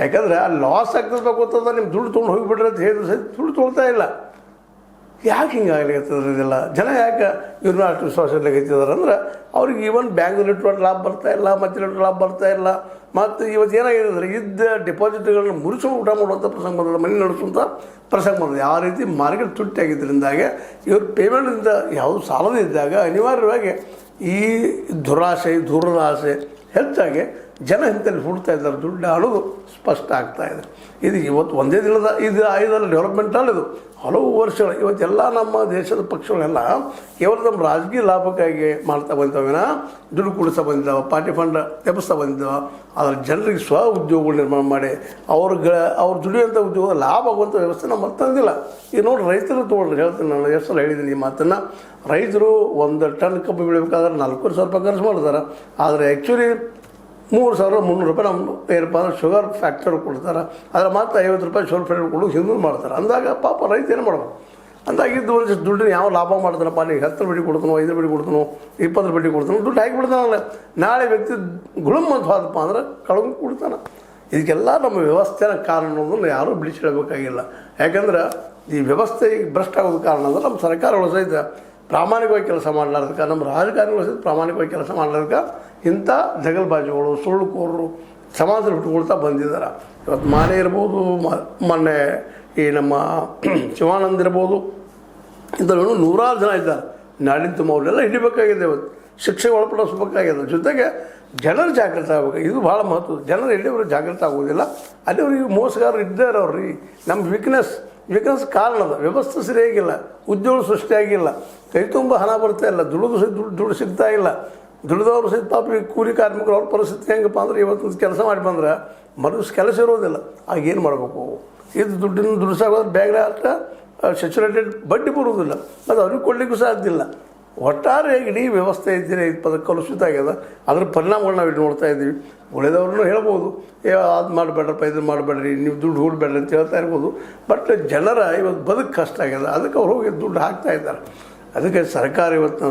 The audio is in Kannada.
ಯಾಕಂದರೆ ಆ ಲಾಸ್ ಆಗ್ತದೆ ಗೊತ್ತದ, ನಿಮ್ಮ ದುಡ್ಡು ತೊಗೊಂಡು ಹೋಗಿಬಿಟ್ರೆ ಅಂತ ಹೇಳಿದ್ರು ಸಹಿತ ದುಡ್ಡು ತೊಗೊಳ್ತಾ ಇಲ್ಲ. ಯಾಕೆ ಹಿಂಗಾಗ್ಲಿಕ್ಕತ್ತದ್ರಿ ಇದೆಲ್ಲ? ಜನ ಯಾಕೆ ಇವ್ರನ್ನ ಅಷ್ಟು ವಿಶ್ವಾಸದಾಗೈತಿದಾರೆ ಅಂದ್ರೆ ಅವ್ರಿಗೆ ಈವನ್ ಬ್ಯಾಂಕಲ್ಲಿ ಇಟ್ಟು ಲಾಭ ಬರ್ತಾ ಇಲ್ಲ, ಮತ್ತೆ ಲಾಭ ಬರ್ತಾ ಇಲ್ಲ. ಮತ್ತು ಇವತ್ತು ಏನಾಗಿದೆ ಅಂದರೆ ಇದ್ದ ಡೆಪಾಸಿಟ್ಗಳನ್ನ ಮುರಿಸ್ಕೊಂಡು ಊಟ ಮಾಡುವಂಥ ಪ್ರಸಂಗ ಬಂದದ, ಮನೆ ನಡೆಸುವಂಥ ಪ್ರಸಂಗ ಬಂದದ. ಯಾವ ರೀತಿ ಮಾರ್ಕೆಟ್ ತುಟ್ಟಿಯಾಗಿದ್ದರಿಂದಾಗೆ ಇವ್ರ ಪೇಮೆಂಟಿಂದ ಯಾವುದು ಸಾಲದಿದ್ದಾಗ ಅನಿವಾರ್ಯವಾಗಿ ಈ ದುರಾಸೆ ದೂರದ ಆಸೆ ಹೆಚ್ಚಾಗಿ ಜನ ಇಂಥಲ್ಲಿ ಹುಡ್ತಾ ಇದ್ದಾರೆ. ದುಡ್ಡು ಅನ್ನೋದು ಸ್ಪಷ್ಟ ಆಗ್ತಾಯಿದೆ. ಇದು ಇವತ್ತು ಒಂದೇ ದಿನದ ಇದು ಆಯುಧಲ್ಲ, ಡೆವಲಪ್ಮೆಂಟ್ ಅಲ್ಲ, ಇದು ಹಲವು ವರ್ಷಗಳು. ಇವತ್ತೆಲ್ಲ ನಮ್ಮ ದೇಶದ ಪಕ್ಷಗಳೆಲ್ಲ ಕೇವಲ ನಮ್ಮ ರಾಜಕೀಯ ಲಾಭಕ್ಕಾಗಿ ಮಾಡ್ತಾ ಬಂದವಿನ ದುಡ್ಡು ಕೊಡಿಸ್ತಾ ಬಂದಿದ್ದಾವೆ, ಪಾರ್ಟಿ ಫಂಡ್ ತೆಪ್ಪಿಸ್ತಾ ಬಂದಿದ್ದಾವೆ. ಅದರ ಜನರಿಗೆ ಸ್ವ ಉದ್ಯೋಗಗಳು ನಿರ್ಮಾಣ ಮಾಡಿ ಅವ್ರು ದುಡಿಯುವಂಥ ಉದ್ಯೋಗದ ಲಾಭ ಆಗುವಂಥ ವ್ಯವಸ್ಥೆ ನಮ್ಮ ತಂದಿಲ್ಲ. ಈಗ ನೋಡಿ ರೈತರು ತೊಗೊಳ್ರಿ, ಹೇಳ್ತೀನಿ ನಾನು ಎಷ್ಟು ಸಲ ಹೇಳಿದ್ದೀನಿ ಈ ಮಾತನ್ನು. ರೈತರು 1 ಟನ್ ಕಬ್ಬು ಬೆಳಿಬೇಕಾದ್ರೆ 4,000 ರೂಪಾಯಿ ಖರ್ಚು ಮಾಡ್ತಾರೆ. ಆದರೆ ಆ್ಯಕ್ಚುಲಿ 3,300 ರೂಪಾಯಿ ನಮ್ಮ ಏನಪ್ಪ ಅಂದ್ರೆ ಶುಗರ್ ಫ್ಯಾಕ್ಟರಿ ಕೊಡ್ತಾರೆ. ಅದರ ಮಾತ್ರ 50 ರೂಪಾಯಿ ಶುಗರ್ ಫ್ಯಾಕ್ಟರಿ ಕೊಡೋದು ಹಿಂದೂ ಮಾಡ್ತಾರೆ. ಅಂದಾಗ ಪಾಪ ರೈತ ಏನು ಮಾಡ್ಬೇಕು? ಅಂದಾಗಿದ್ದು ಒಂದಿಷ್ಟು ದುಡ್ಡನ್ನ ಯಾವ ಲಾಭ ಮಾಡ್ತಾನಪ್ಪ, ನೀವು 10 ಬಡ್ಡಿ ಕೊಡ್ತಾನೋ, 5 ಬಡ್ಡಿ ಕೊಡ್ತಾನೋ, 20 ಬಡ್ಡಿ ಕೊಡ್ತಾನೋ, ದುಡ್ಡು ಹಾಕಿಬಿಡ್ತಾನಲ್ಲ. ನಾಳೆ ವ್ಯಕ್ತಿ ಗುಳುಮ್ ಅಂತ ಹೋದಪ್ಪ ಅಂದ್ರೆ ಕಳಗು ಕೊಡ್ತಾನೆ. ಇದಕ್ಕೆಲ್ಲ ನಮ್ಮ ವ್ಯವಸ್ಥೆನ ಕಾರಣ ಅನ್ನೋದನ್ನು ಯಾರೂ ಬಿಡಿಸಿಡಬೇಕಾಗಿಲ್ಲ. ಯಾಕಂದ್ರೆ ಈ ವ್ಯವಸ್ಥೆ ಈಗ ಭ್ರಷ್ಟ ಆಗೋದು ಕಾರಣ ಅಂದ್ರೆ ನಮ್ಮ ಸರ್ಕಾರಗಳು ಸಹಿತ ಪ್ರಾಮಾಣಿಕವಾಗಿ ಕೆಲಸ ಮಾಡಲಾರ್ದಕ್ಕೆ, ನಮ್ಮ ರಾಜಕಾರಣಿಗಳು ಸಹಿತ ಪ್ರಾಮಾಣಿಕವಾಗಿ ಕೆಲಸ ಮಾಡಲಾರ್ದಕ್ಕೆ ಇಂಥ ಜಗಲ್ಬಾಜಿಗಳು, ಸುಳ್ಳುಕೋರರು ಸಮಾಜದಲ್ಲಿ ಹುಟ್ಟುಕೊಳ್ತಾ ಬಂದಿದ್ದಾರೆ. ಇವತ್ತು ಮಾನೆ ಇರ್ಬೋದು, ಮೊನ್ನೆ ಈ ನಮ್ಮ ಶಿವಾನಂದ್ ಇರ್ಬೋದು, ಇಂಥವ್ರು 100 ಜನ ಇದ್ದಾರೆ. ನಾಡಿನ ತುಂಬ ಅವರೆಲ್ಲ ಹಿಡಿಬೇಕಾಗಿದೆ. ಇವತ್ತು ಶಿಕ್ಷೆ ಒಳಪಡಿಸ್ಬೇಕಾಗಿದೆ. ಜೊತೆಗೆ ಜನರು ಜಾಗೃತ ಆಗಬೇಕು. ಇದು ಭಾಳ ಮಹತ್ವ. ಜನರು ಎಲ್ಲಿವರು ಜಾಗೃತ ಆಗೋದಿಲ್ಲ, ಅಲ್ಲಿವ್ರಿಗೆ ಮೋಸಗಾರರು ಇದ್ದಾರೆ. ಅವ್ರಿ ನಮ್ಮ ವೀಕ್ನೆಸ್ ಕಾರಣದ ವ್ಯವಸ್ಥೆ ಸರಿಯಾಗಿಲ್ಲ, ಉದ್ಯೋಗ ಸೃಷ್ಟಿಯಾಗಿಲ್ಲ, ಕೈ ತುಂಬ ಹಣ ಬರ್ತಾ ಇಲ್ಲ, ದುಡ್ಡು ಸಿಗ್ತಾ ಇಲ್ಲ. ದುಡಿದವರು ಸಹಿತ ಪಾಪ ಕೂಲಿ ಕಾರ್ಮಿಕರು ಅವ್ರ ಪರಿಸ್ಥಿತಿ ಹೆಂಗಪ್ಪ ಅಂದ್ರೆ ಇವತ್ತು ಕೆಲಸ ಮಾಡಿ ಬಂದ್ರೆ ಮರುಸ್ ಕೆಲಸ ಇರೋದಿಲ್ಲ. ಆಗ ಏನು ಮಾಡಬೇಕು? ಇದು ದುಡ್ಡು ಸಾಕೋದು ಬ್ಯಾಂಕ್ ಅಷ್ಟ ಸ್ಯಾಚುರೇಟೆಡ್ ಬಡ್ಡಿ ಬರುವುದಿಲ್ಲ, ಅದು ಅವ್ರಿಗೆ ಕೊಡಲಿಕ್ಕೂ ಸಾಧ್ಯವಿಲ್ಲ. ಒಟ್ಟಾರೆ ಇಡೀ ವ್ಯವಸ್ಥೆ ಇದ್ದರೆ ಕಲುಷಿತ ಆಗ್ಯದ. ಅದ್ರ ಪರಿಣಾಮಗಳು ನಾವು ಇಲ್ಲಿ ನೋಡ್ತಾ ಇದ್ದೀವಿ. ಉಳಿದವ್ರನ್ನೂ ಹೇಳ್ಬೋದು, ಅದು ಮಾಡಬೇಡ್ರಪ್ಪ, ಇದನ್ನು ಮಾಡಬೇಡ್ರಿ, ನೀವು ದುಡ್ಡು ಹೂಡಬೇಡ್ರಿ ಅಂತ ಹೇಳ್ತಾ ಇರ್ಬೋದು. ಬಟ್ ಜನರ ಇವತ್ತು ಬದುಕು ಕಷ್ಟ ಆಗ್ಯದ, ಅದಕ್ಕೆ ಅವ್ರು ಹೋಗಿ ದುಡ್ಡು ಹಾಕ್ತಾ ಇದ್ದಾರೆ. ಅದಕ್ಕೆ ಸರ್ಕಾರ ಇವತ್ತು